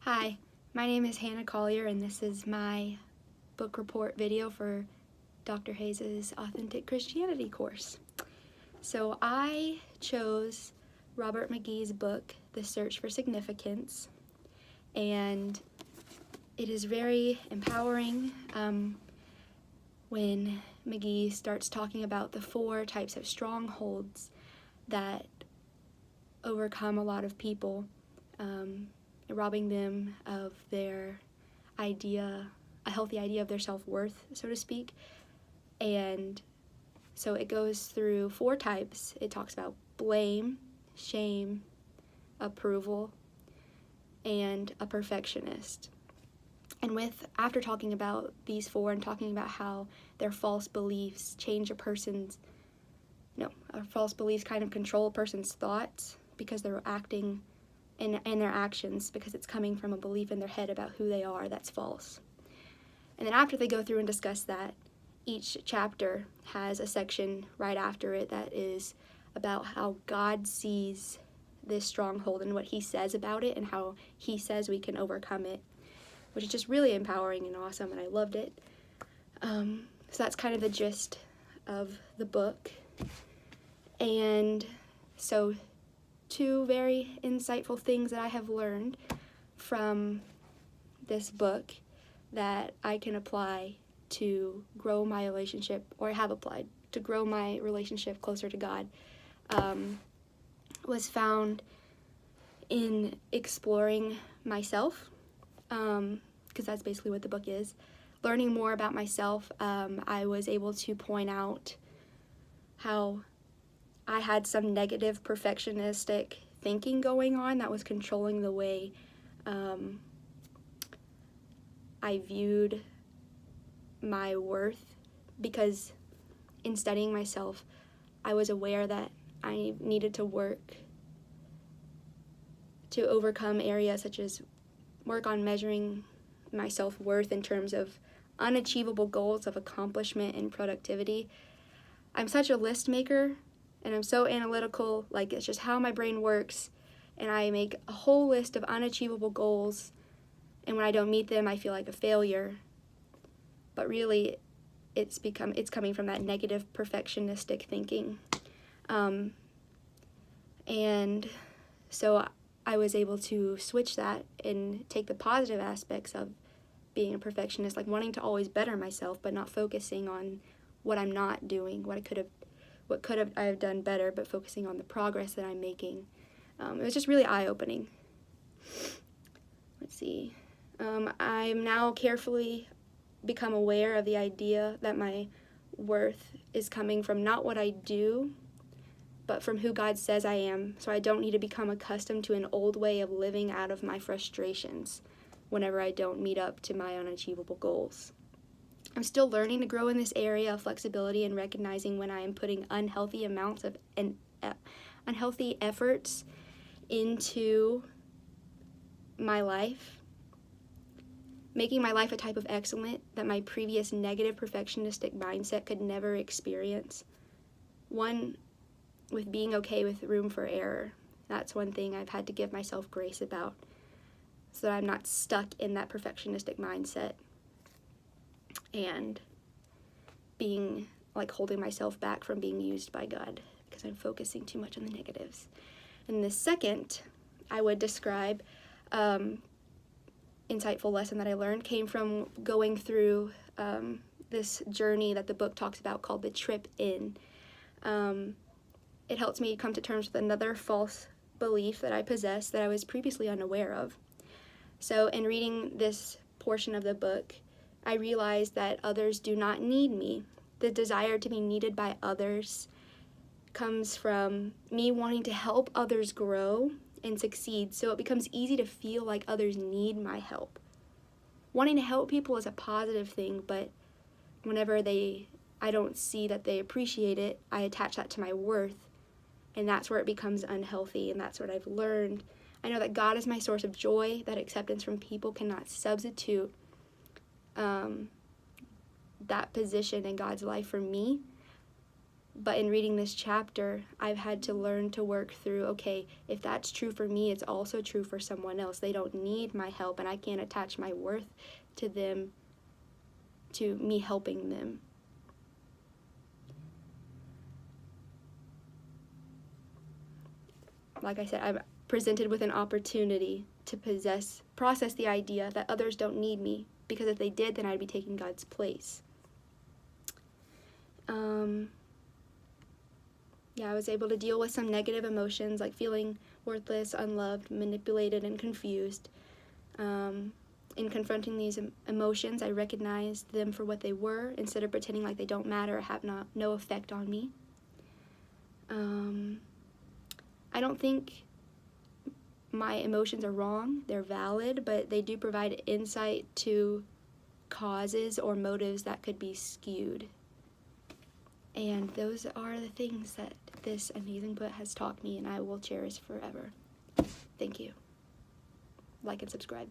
Hi, my name is Hannah Collier, and this is my book report video for Dr. Hayes' Authentic Christianity course. So I chose Robert McGee's book, The Search for Significance, and it is very empowering when McGee starts talking about the 4 types of strongholds that overcome a lot of people, robbing them of their idea, a healthy idea of their self-worth, so to speak. And so it goes through 4 types. It talks about blame, shame, approval, and a perfectionist. And after talking about these 4 and talking about how their false beliefs change false beliefs kind of control a person's thoughts because they're acting and their actions because it's coming from a belief in their head about who they are that's false. And then after they go through and discuss that, each chapter has a section right after it that is about how God sees this stronghold and what he says about it and how he says we can overcome it, which is just really empowering and awesome, and I loved it. So that's kind of the gist of the book. And so 2 very insightful things that I have learned from this book that I can apply to grow my relationship, or have applied to grow my relationship closer to God, was found in exploring myself, because that's basically what the book is. Learning more about myself, I was able to point out how I had some negative perfectionistic thinking going on that was controlling the way I viewed my worth, because in studying myself, I was aware that I needed to work to overcome areas such as work on measuring my self-worth in terms of unachievable goals of accomplishment and productivity. I'm such a list maker, and I'm so analytical, like it's just how my brain works, and I make a whole list of unachievable goals, and when I don't meet them, I feel like a failure. But really, it's coming from that negative perfectionistic thinking. And so I was able to switch that and take the positive aspects of being a perfectionist, like wanting to always better myself, but not focusing on what I'm not doing, what could have I have done better, but focusing on the progress that I'm making. It was just really eye-opening. Let's see. I'm now carefully become aware of the idea that my worth is coming from not what I do, but from who God says I am. So I don't need to become accustomed to an old way of living out of my frustrations whenever I don't meet up to my unachievable goals. I'm still learning to grow in this area of flexibility and recognizing when I am putting unhealthy amounts of unhealthy efforts into my life, making my life a type of excellence that my previous negative perfectionistic mindset could never experience. One, with being okay with room for error. That's one thing I've had to give myself grace about, so that I'm not stuck in that perfectionistic mindset and being like holding myself back from being used by God because I'm focusing too much on the negatives. And the second I would describe insightful lesson that I learned came from going through this journey that the book talks about called the trip in. It helped me come to terms with another false belief that I possessed that I was previously unaware of. So in reading this portion of the book, I realized that others do not need me. The desire to be needed by others comes from me wanting to help others grow and succeed, so it becomes easy to feel like others need my help. Wanting to help people is a positive thing, but whenever I don't see that they appreciate it, I attach that to my worth, and that's where it becomes unhealthy, and that's what I've learned. I know that God is my source of joy, that acceptance from people cannot substitute that position in God's life for me, But in reading this chapter, I've had to learn to work through, okay, if that's true for me, it's also true for someone else. They don't need my help, and I can't attach my worth to them, to me helping them. Like I said, I'm presented with an opportunity to process the idea that others don't need me, because if they did, then I'd be taking God's place. Yeah, I was able to deal with some negative emotions, like feeling worthless, unloved, manipulated, and confused. In confronting these emotions, I recognized them for what they were, instead of pretending like they don't matter or have no effect on me. I don't think my emotions are wrong. They're valid, but they do provide insight to causes or motives that could be skewed. And those are the things that this amazing book has taught me, and I will cherish forever. Thank you. Like and subscribe.